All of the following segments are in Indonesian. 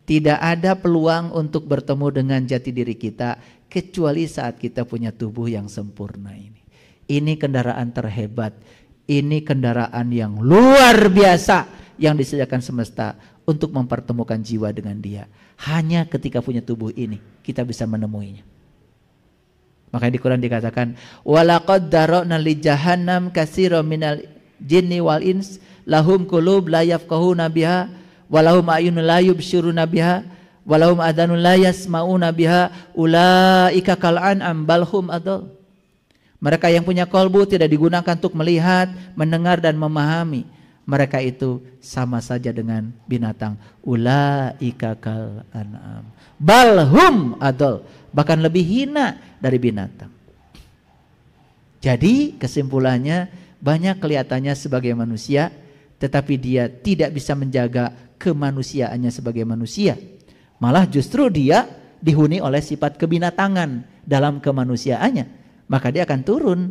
Tidak ada peluang untuk bertemu dengan jati diri kita kecuali saat kita punya tubuh yang sempurna ini. Ini kendaraan terhebat, ini kendaraan yang luar biasa yang disediakan semesta untuk mempertemukan jiwa dengan Dia. Hanya ketika punya tubuh ini kita bisa menemuinya. Makanya di Quran dikatakan, walaqad dara'na li jahannam katsiran minal jinni wal ins lahum qulub la yafqahuna biha walahum a'yunun la yubsiruna biha walahum adhanun la yasma'una biha ulaika kal an'am bal hum adall. Mereka yang punya kolbu tidak digunakan untuk melihat, mendengar dan memahami. Mereka itu sama saja dengan binatang. Ulaika kal an'am bal hum adall, bahkan lebih hina dari binatang. Jadi kesimpulannya, banyak kelihatannya sebagai manusia, tetapi dia tidak bisa menjaga kemanusiaannya sebagai manusia. Malah justru dia dihuni oleh sifat kebinatangan dalam kemanusiaannya. Maka dia akan turun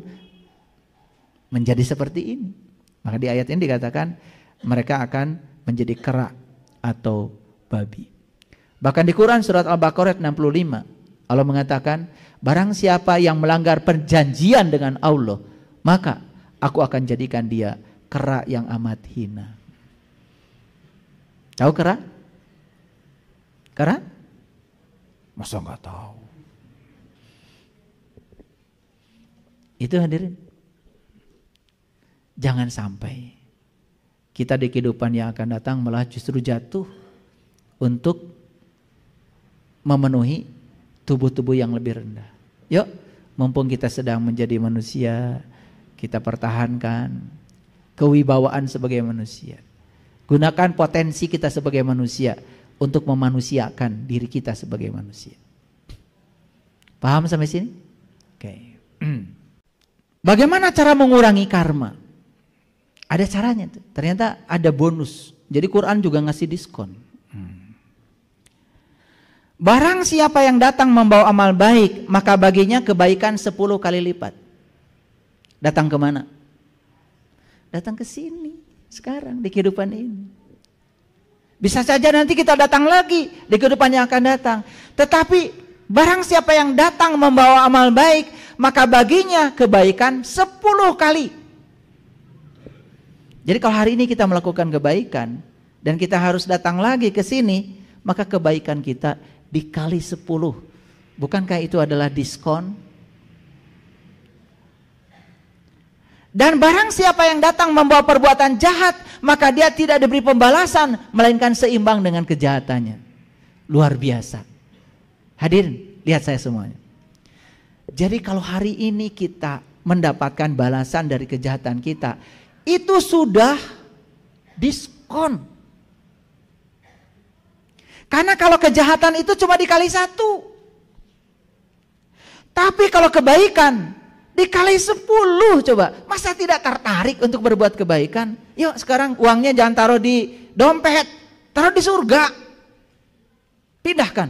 menjadi seperti ini. Maka di ayat ini dikatakan mereka akan menjadi kera atau babi. Bahkan di Quran surat Al-Baqarah 65 Allah mengatakan, barang siapa yang melanggar perjanjian dengan Allah, maka aku akan jadikan dia kera yang amat hina. Tahu kera? Kera? Masa nggak tahu? Itu hadirin. Jangan sampai kita di kehidupan yang akan datang malah justru jatuh untuk memenuhi tubuh-tubuh yang lebih rendah. Yuk, mumpung kita sedang menjadi manusia, kita pertahankan kewibawaan sebagai manusia. Gunakan potensi kita sebagai manusia untuk memanusiakan diri kita sebagai manusia. Paham sampai sini? Oke. Bagaimana cara mengurangi karma? Ada caranya tuh. Ternyata ada bonus. Jadi Quran juga ngasih diskon. Barang siapa yang datang membawa amal baik, maka baginya kebaikan 10 kali lipat. Datang kemana? Datang ke sini sekarang di kehidupan ini. Bisa saja nanti kita datang lagi di kehidupan yang akan datang. Tetapi barang siapa yang datang membawa amal baik, maka baginya kebaikan 10 kali. Jadi kalau hari ini kita melakukan kebaikan dan kita harus datang lagi ke sini, maka kebaikan kita dikali 10. Bukankah itu adalah diskon? Dan barang siapa yang datang membawa perbuatan jahat, maka dia tidak diberi pembalasan, melainkan seimbang dengan kejahatannya. Luar biasa. Hadirin, lihat saya semuanya. Jadi kalau hari ini kita mendapatkan balasan dari kejahatan kita, itu sudah diskon. Karena kalau kejahatan itu cuma dikali 1. Tapi kalau kebaikan dikali 10 coba. Masa tidak tertarik untuk berbuat kebaikan? Yuk sekarang uangnya jangan taruh di dompet, taruh di surga. Pindahkan.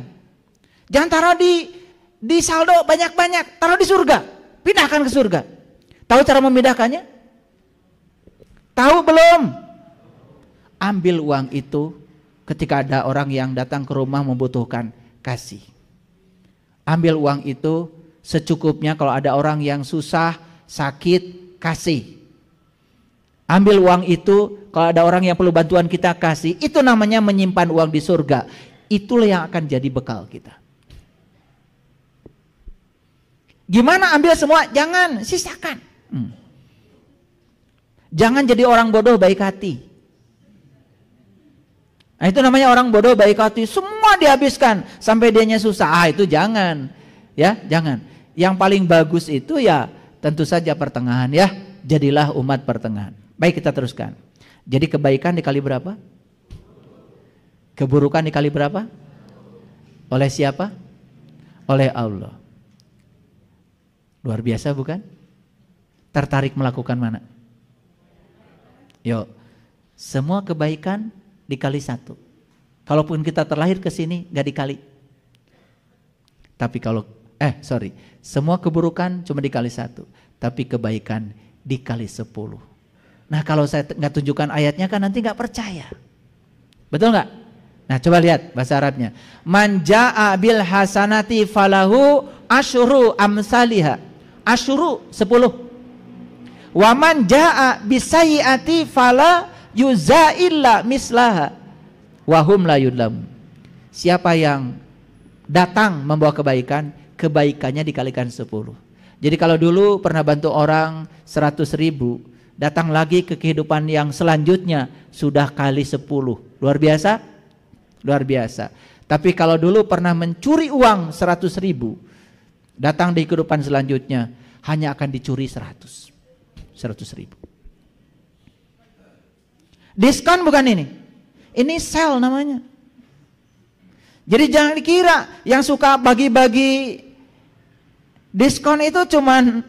Jangan taruh di saldo banyak-banyak, taruh di surga. Pindahkan ke surga. Tahu cara memindahkannya? Tahu belum? Ambil uang itu ketika ada orang yang datang ke rumah membutuhkan, kasih. Ambil uang itu secukupnya kalau ada orang yang susah, sakit, kasih. Ambil uang itu kalau ada orang yang perlu bantuan kita, kasih. Itu namanya menyimpan uang di surga. Itulah yang akan jadi bekal kita. Gimana ambil semua? Jangan, sisakan. Jangan jadi orang bodoh baik hati. Nah, itu namanya orang bodoh baik hati, semua dihabiskan sampai dianya susah. Itu jangan. Ya, jangan. Yang paling bagus itu ya tentu saja pertengahan ya. Jadilah umat pertengahan. Baik, kita teruskan. Jadi kebaikan dikali berapa? Keburukan dikali berapa? Oleh siapa? Oleh Allah. Luar biasa bukan? Tertarik melakukan mana? Yuk, semua kebaikan dikali 1. Kalaupun kita terlahir ke sini gak dikali. Tapi kalau semua keburukan cuma dikali 1, tapi kebaikan dikali 10. Nah, kalau saya nggak tunjukkan ayatnya kan nanti nggak percaya. Betul nggak? Nah, coba lihat bahasa Arabnya. Man jaa bil hasanati falahu asyru amsalihha. Asyru 10. Wa man jaa bisayyiati fala yuzailla mislaha wa hum la yudlam. Siapa yang datang membawa kebaikan, kebaikannya dikalikan 10. Jadi kalau dulu pernah bantu orang 100.000, datang lagi ke kehidupan yang selanjutnya sudah kali 10. Luar biasa? Luar biasa. Tapi kalau dulu pernah mencuri uang 100.000, datang di kehidupan selanjutnya hanya akan dicuri 100.000. Diskon bukan ini. Ini sale namanya. Jadi jangan dikira yang suka bagi-bagi diskon itu cuman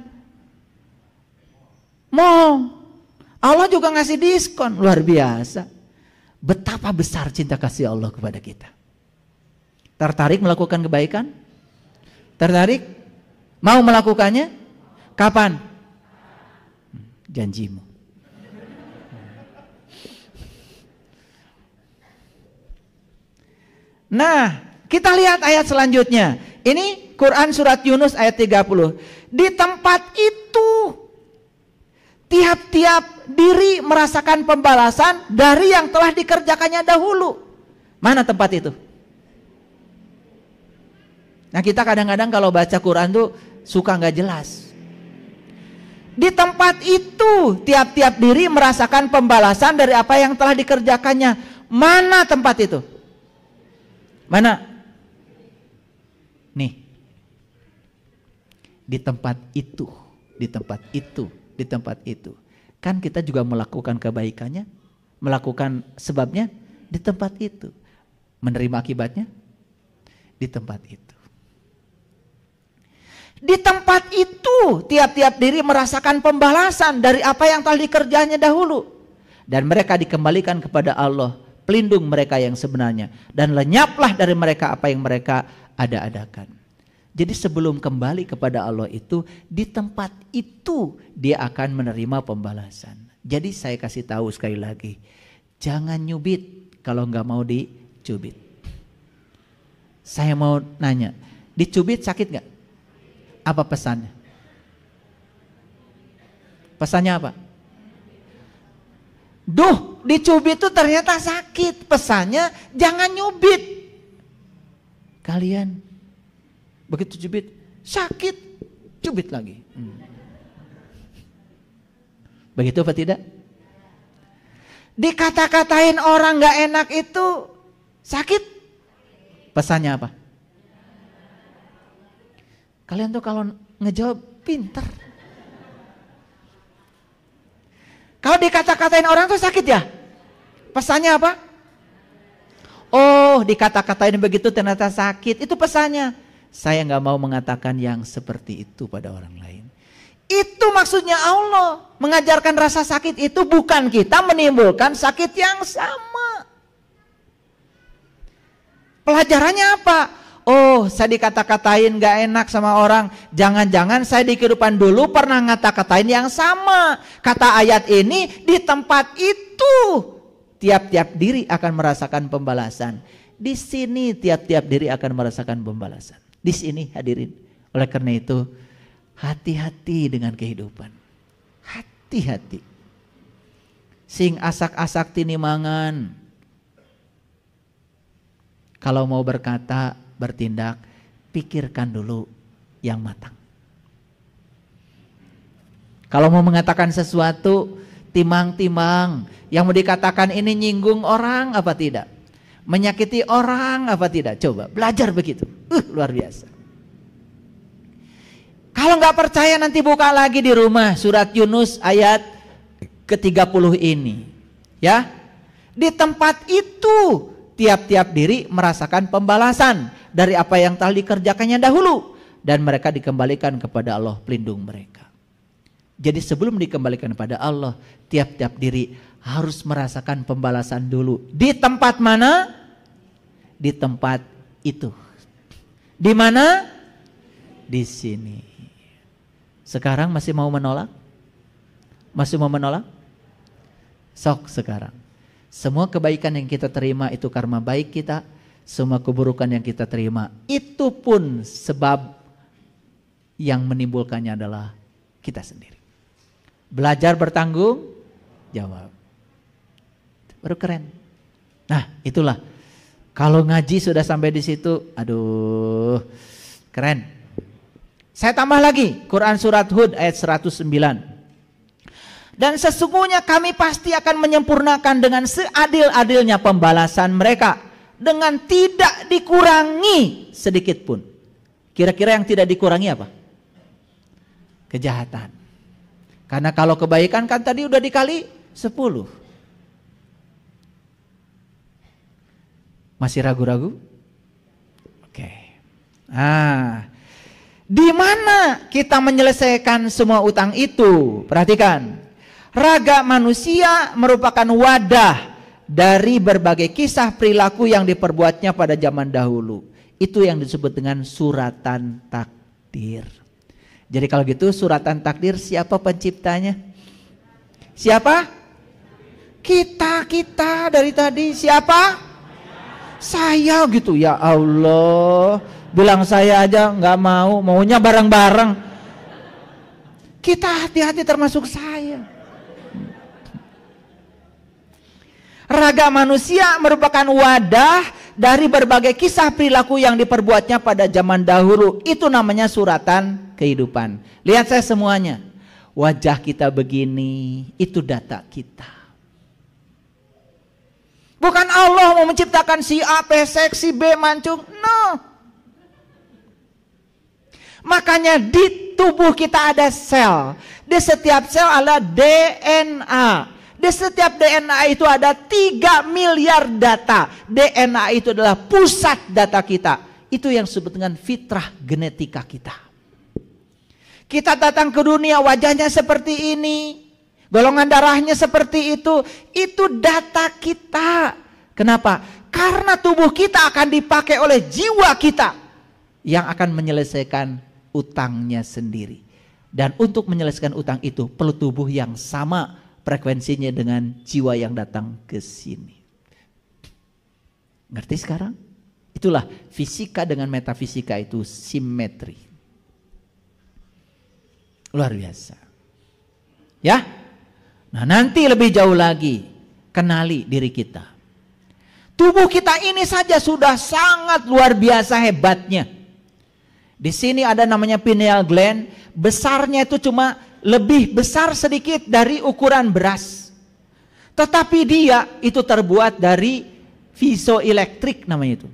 mall. Allah juga ngasih diskon. Luar biasa. Betapa besar cinta kasih Allah kepada kita. Tertarik melakukan kebaikan? Tertarik? Mau melakukannya? Kapan? Janjimu. Nah, kita lihat ayat selanjutnya. Ini Quran surat Yunus ayat 30. Di tempat itu tiap-tiap diri merasakan pembalasan dari yang telah dikerjakannya dahulu. Mana tempat itu? Nah, kita kadang-kadang kalau baca Quran tuh suka nggak jelas. Di tempat itu tiap-tiap diri merasakan pembalasan dari apa yang telah dikerjakannya. Mana tempat itu? Mana? Nih. Di tempat itu, di tempat itu, di tempat itu. Kan kita juga melakukan kebaikannya, melakukan sebabnya di tempat itu. Menerima akibatnya di tempat itu. Di tempat itu tiap-tiap diri merasakan pembalasan dari apa yang telah dikerjanya dahulu. Dan mereka dikembalikan kepada Allah, pelindung mereka yang sebenarnya. Dan lenyaplah dari mereka apa yang mereka ada-adakan. Jadi sebelum kembali kepada Allah itu, di tempat itu dia akan menerima pembalasan. Jadi saya kasih tahu sekali lagi, jangan nyubit kalau nggak mau dicubit. Saya mau nanya, dicubit sakit nggak? Apa pesannya? Pesannya apa? Duh, dicubit itu ternyata sakit. Pesannya jangan nyubit. Kalian begitu cubit, sakit, cubit lagi. Begitu apa tidak? Dikata-katain orang gak enak itu sakit. Pesannya apa? Kalian tuh kalau ngejawab pinter. Kalau dikata-katain orang tuh sakit ya? Pesannya apa? Oh, dikata-katain begitu ternyata sakit. Itu pesannya. Saya gak mau mengatakan yang seperti itu pada orang lain. Itu maksudnya Allah. Mengajarkan rasa sakit itu bukan kita menimbulkan sakit yang sama. Pelajarannya apa? Oh, saya dikata-katain gak enak sama orang. Jangan-jangan saya di kehidupan dulu pernah ngata-katain yang sama. Kata ayat ini, di tempat itu tiap-tiap diri akan merasakan pembalasan. Di sini tiap-tiap diri akan merasakan pembalasan. Di sini hadirin. Oleh karena itu, hati-hati dengan kehidupan. Hati-hati. Sing asak-asak tinimangan. Kalau mau berkata, bertindak, pikirkan dulu yang matang. Kalau mau mengatakan sesuatu, timang-timang. Yang mau dikatakan ini nyinggung orang apa tidak? Menyakiti orang apa tidak? Coba belajar begitu. Luar biasa. Kalau nggak percaya nanti buka lagi di rumah surat Yunus ayat ke-30 ini. Ya. Di tempat itu tiap-tiap diri merasakan pembalasan dari apa yang telah dikerjakannya dahulu, dan mereka dikembalikan kepada Allah, pelindung mereka. Jadi sebelum dikembalikan kepada Allah, tiap-tiap diri harus merasakan pembalasan dulu. Di tempat mana? Di tempat itu. Di mana? Di sini. Sekarang masih mau menolak? Masih mau menolak? Sok sekarang. Semua kebaikan yang kita terima itu karma baik kita. Semua keburukan yang kita terima itu pun sebab yang menimbulkannya adalah kita sendiri. Belajar bertanggung jawab. Baru keren. Nah, itulah. Kalau ngaji sudah sampai di situ, aduh, keren. Saya tambah lagi, Quran surat Hud ayat 109. Dan sesungguhnya kami pasti akan menyempurnakan dengan seadil-adilnya pembalasan mereka, dengan tidak dikurangi sedikit pun. Kira-kira yang tidak dikurangi apa? Kejahatan. Karena kalau kebaikan kan tadi udah dikali 10. Masih ragu-ragu? Oke. Di mana kita menyelesaikan semua utang itu? Perhatikan. Raga manusia merupakan wadah dari berbagai kisah perilaku yang diperbuatnya pada zaman dahulu. Itu yang disebut dengan suratan takdir. Jadi kalau gitu suratan takdir siapa penciptanya? Siapa? Kita dari tadi. Siapa? Saya gitu, ya Allah. Bilang saya aja nggak mau, maunya bareng-bareng. Kita hati-hati termasuk saya. Raga manusia merupakan wadah dari berbagai kisah perilaku yang diperbuatnya pada zaman dahulu. Itu namanya suratan kehidupan. Lihat saya semuanya. Wajah kita begini, itu data kita. Bukan Allah mau menciptakan si A pesek, si B mancung. No. Makanya di tubuh kita ada sel. Di setiap sel ada DNA. Di setiap DNA itu ada 3 miliar data. DNA itu adalah pusat data kita. Itu yang disebut dengan fitrah genetika kita. Kita datang ke dunia wajahnya seperti ini. Golongan darahnya seperti itu data kita. Kenapa? Karena tubuh kita akan dipakai oleh jiwa kita yang akan menyelesaikan utangnya sendiri. Dan untuk menyelesaikan utang itu perlu tubuh yang sama frekuensinya dengan jiwa yang datang ke sini. Ngerti sekarang? Itulah fisika dengan metafisika itu simetri. Luar biasa. Ya? Nah, nanti lebih jauh lagi, kenali diri kita. Tubuh kita ini saja sudah sangat luar biasa hebatnya. Di sini ada namanya pineal gland, besarnya itu cuma lebih besar sedikit dari ukuran beras. Tetapi dia itu terbuat dari piezoelektrik namanya itu.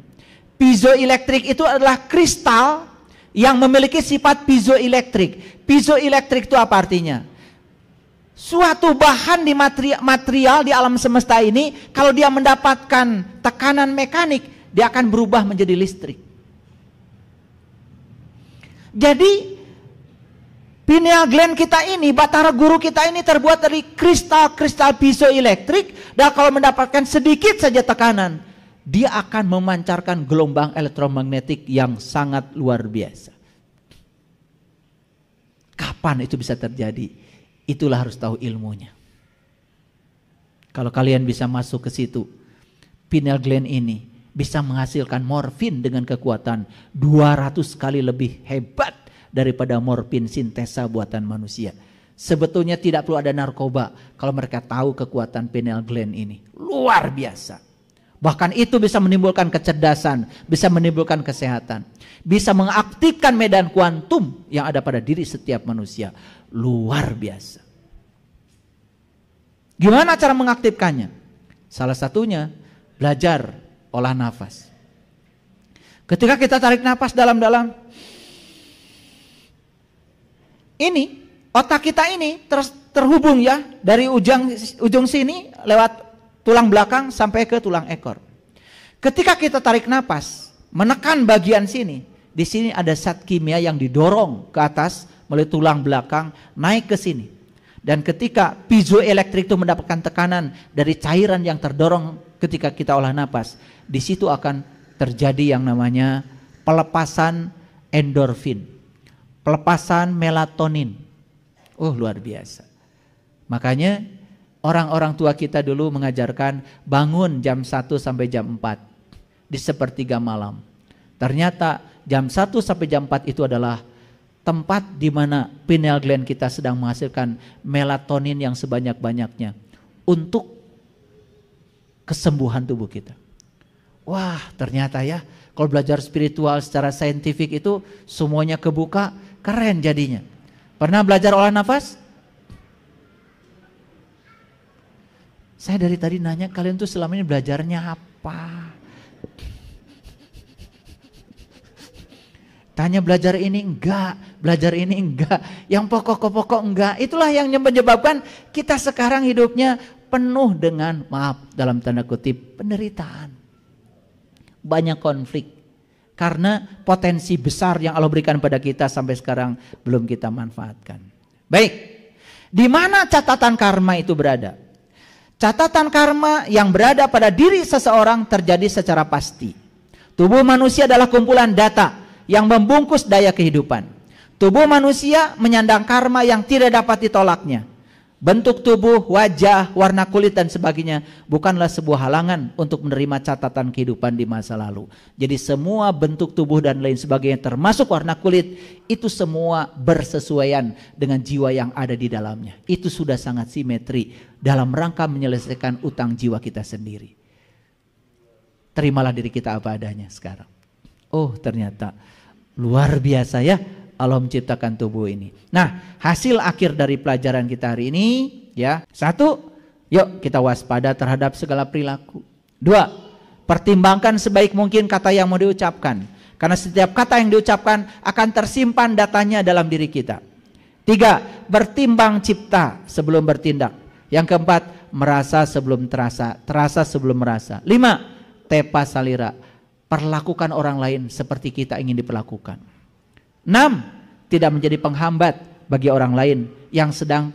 Piezoelektrik itu adalah kristal yang memiliki sifat piezoelektrik. Piezoelektrik itu apa artinya? Suatu bahan di material di alam semesta ini, kalau dia mendapatkan tekanan mekanik, dia akan berubah menjadi listrik. Jadi pineal gland kita ini, batara guru kita ini terbuat dari kristal-kristal piezoelektrik, dan kalau mendapatkan sedikit saja tekanan, dia akan memancarkan gelombang elektromagnetik yang sangat luar biasa. Kapan itu bisa terjadi? Itulah harus tahu ilmunya. Kalau kalian bisa masuk ke situ, pineal gland ini bisa menghasilkan morfin dengan kekuatan 200 kali lebih hebat daripada morfin sintesa buatan manusia. Sebetulnya tidak perlu ada narkoba kalau mereka tahu kekuatan pineal gland ini. Luar biasa. Bahkan itu bisa menimbulkan kecerdasan, bisa menimbulkan kesehatan, bisa mengaktifkan medan kuantum yang ada pada diri setiap manusia. Luar biasa. Gimana cara mengaktifkannya? Salah satunya belajar olah nafas. Ketika kita tarik nafas dalam-dalam, ini otak kita ini terhubung ya dari ujung sini lewat tulang belakang sampai ke tulang ekor. Ketika kita tarik nafas, menekan bagian sini, di sini ada zat kimia yang didorong ke atas melalui tulang belakang naik ke sini. Dan ketika piezoelektrik itu mendapatkan tekanan dari cairan yang terdorong ketika kita olah nafas, di situ akan terjadi yang namanya pelepasan endorfin, pelepasan melatonin. Luar biasa. Makanya Orang-orang tua kita dulu mengajarkan bangun jam 1 sampai jam 4 di sepertiga malam. Ternyata jam 1 sampai jam 4 itu adalah tempat di mana pineal gland kita sedang menghasilkan melatonin yang sebanyak-banyaknya untuk kesembuhan tubuh kita. Wah, ternyata ya, kalau belajar spiritual secara saintifik itu semuanya kebuka, keren jadinya. Pernah belajar olah nafas? Saya dari tadi nanya, kalian tuh selama ini belajarnya apa? Tanya belajar ini enggak, belajar ini enggak, yang pokok-pokok enggak. Itulah yang menyebabkan kita sekarang hidupnya penuh dengan, maaf dalam tanda kutip, penderitaan. Banyak konflik. Karena potensi besar yang Allah berikan pada kita sampai sekarang belum kita manfaatkan. Baik, di mana catatan karma itu berada? Catatan karma yang berada pada diri seseorang terjadi secara pasti. Tubuh manusia adalah kumpulan data yang membungkus daya kehidupan. Tubuh manusia menyandang karma yang tidak dapat ditolaknya. Bentuk tubuh, wajah, warna kulit dan sebagainya bukanlah sebuah halangan untuk menerima catatan kehidupan di masa lalu. Jadi semua bentuk tubuh dan lain sebagainya termasuk warna kulit itu semua bersesuaian dengan jiwa yang ada di dalamnya. Itu sudah sangat simetri dalam rangka menyelesaikan utang jiwa kita sendiri. Terimalah diri kita apa adanya sekarang. Oh, ternyata luar biasa ya Allah menciptakan tubuh ini. Nah, hasil akhir dari pelajaran kita hari ini ya, 1, yuk kita waspada terhadap segala perilaku. 2, pertimbangkan sebaik mungkin kata yang mau diucapkan, karena setiap kata yang diucapkan akan tersimpan datanya dalam diri kita. 3, bertimbang cipta sebelum bertindak. Yang keempat, merasa sebelum terasa, terasa sebelum merasa. 5, tepa salira, perlakukan orang lain seperti kita ingin diperlakukan. 6, tidak menjadi penghambat bagi orang lain yang sedang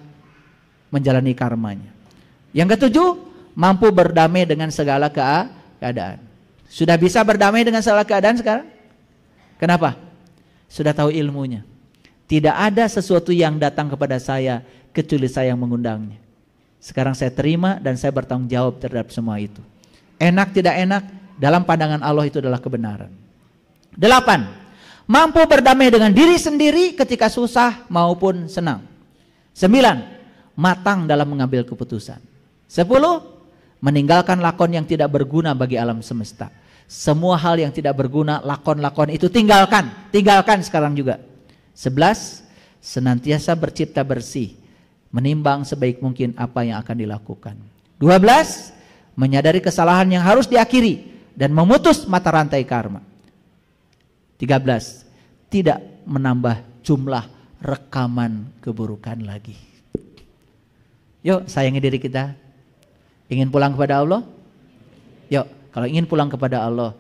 menjalani karmanya. Yang ke-7, mampu berdamai dengan segala keadaan. Sudah bisa berdamai dengan segala keadaan sekarang? Kenapa? Sudah tahu ilmunya. Tidak ada sesuatu yang datang kepada saya kecuali saya yang mengundangnya. Sekarang saya terima dan saya bertanggung jawab terhadap semua itu. Enak tidak enak, dalam pandangan Allah itu adalah kebenaran. 8, mampu berdamai dengan diri sendiri ketika susah maupun senang. 9, matang dalam mengambil keputusan. 10, meninggalkan lakon yang tidak berguna bagi alam semesta. Semua hal yang tidak berguna, lakon-lakon itu tinggalkan sekarang juga. 11, senantiasa bercipta bersih, menimbang sebaik mungkin apa yang akan dilakukan. 12, menyadari kesalahan yang harus diakhiri dan memutus mata rantai karma. 13, tidak menambah jumlah rekaman keburukan lagi. Yuk, sayangi diri kita. Ingin pulang kepada Allah? Yuk, kalau ingin pulang kepada Allah,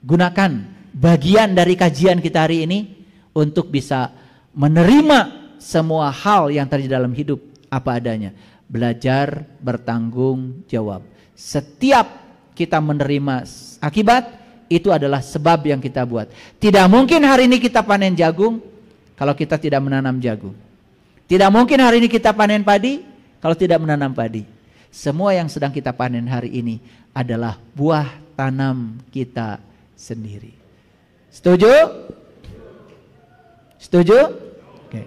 gunakan bagian dari kajian kita hari ini untuk bisa menerima semua hal yang terjadi dalam hidup apa adanya. Belajar bertanggung jawab. Setiap kita menerima akibat, itu adalah sebab yang kita buat. Tidak mungkin hari ini kita panen jagung kalau kita tidak menanam jagung. Tidak mungkin hari ini kita panen padi kalau tidak menanam padi. Semua yang sedang kita panen hari ini adalah buah tanam kita sendiri. Setuju? Setuju? Oke.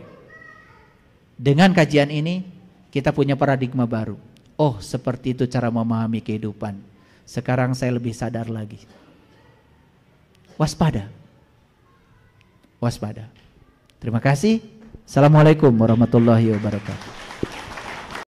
Dengan kajian ini kita punya paradigma baru. Oh, seperti itu cara memahami kehidupan. Sekarang saya lebih sadar lagi. Waspada. Waspada. Terima kasih. Assalamualaikum warahmatullahi wabarakatuh.